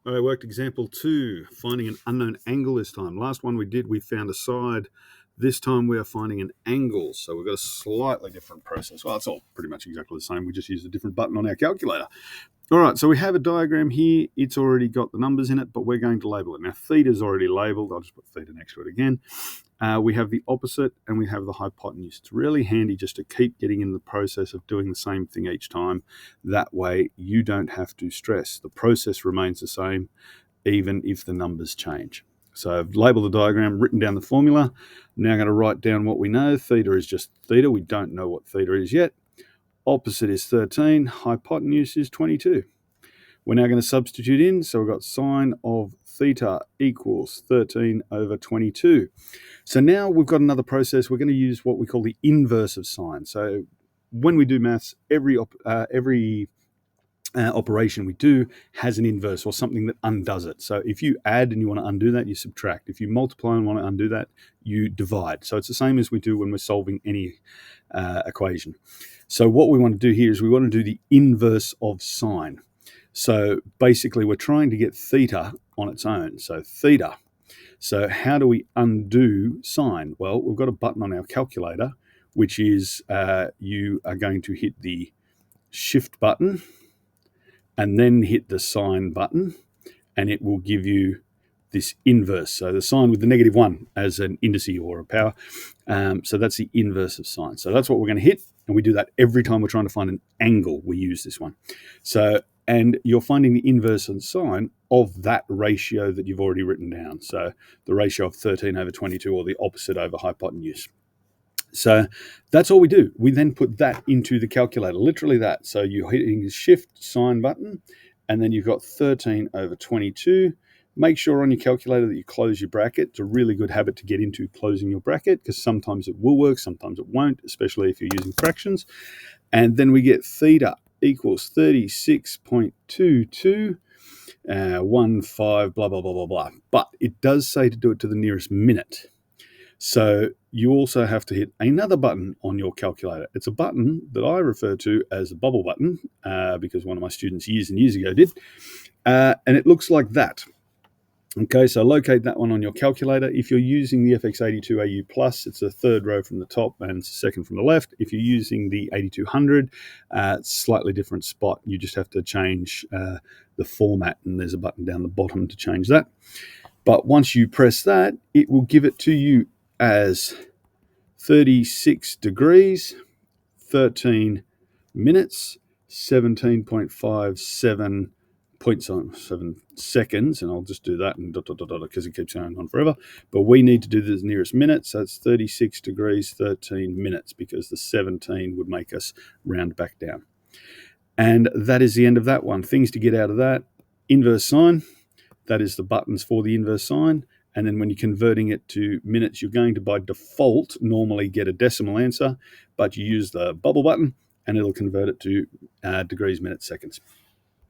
All right, worked example 2, finding an unknown angle this time. Last one we did, we found a side. This time we are finding an angle. So we've got a slightly different process. Well, it's all pretty much exactly the same. We just use a different button on our calculator. All right, so we have a diagram here. It's already got the numbers in it, but we're going to label it. Now, theta is already labeled. I'll just put theta next to it again. We have the opposite and we have the hypotenuse. It's really handy just to keep getting in the process of doing the same thing each time. That way you don't have to stress. The process remains the same even if the numbers change. So I've labeled the diagram, written down the formula. I'm now going to write down what we know. Theta is just theta. We don't know what theta is yet. Opposite is 13. Hypotenuse is 22. We're now going to substitute in. So we've got sine of theta equals 13 over 22. So now we've got another process. We're going to use what we call the inverse of sine. So when we do maths, every operation we do has an inverse or something that undoes it. So if you add and you want to undo that, you subtract. If you multiply and want to undo that, you divide. So it's the same as we do when we're solving any equation. So what we want to do here is we want to do the inverse of sine. So basically we're trying to get theta on its own. So theta. So how do we undo sine? Well, we've got a button on our calculator, which is you are going to hit the shift button and then hit the sine button, and it will give you this inverse. So the sign with the -1 as an indice or a power. So that's the inverse of sine. So that's what we're going to hit. And we do that every time we're trying to find an angle. We use this one. So, and you're finding the inverse of sine of that ratio that you've already written down. So the ratio of 13 over 22 or the opposite over hypotenuse. So that's all we do. We then put that into the calculator, literally that. So you're hitting the shift sine button, and then you've got 13 over 22. Make sure on your calculator that you close your bracket. It's a really good habit to get into, closing your bracket, because sometimes it will work, sometimes it won't, especially if you're using fractions. And then we get theta equals 36.22, 15, blah, blah, blah, blah, blah. But it does say to do it to the nearest minute. So you also have to hit another button on your calculator. It's a button that I refer to as a bubble button because one of my students years and years ago did. And it looks like that. Okay, so locate that one on your calculator. If you're using the FX82AU Plus, it's the third row from the top and second from the left. If you're using the 8200, slightly different spot. You just have to change the format, and there's a button down the bottom to change that. But once you press that, it will give it to you as 36 degrees, 13 minutes, 17.57 seconds, and I'll just do that and because it keeps going on forever. But we need to do the nearest minute, so it's 36 degrees, 13 minutes, because the 17 would make us round back down. And that is the end of that one. Things to get out of that: inverse sine. That is the buttons for the inverse sine. And then when you're converting it to minutes, you're going to, by default, normally get a decimal answer, but you use the bubble button and it'll convert it to degrees, minutes, seconds.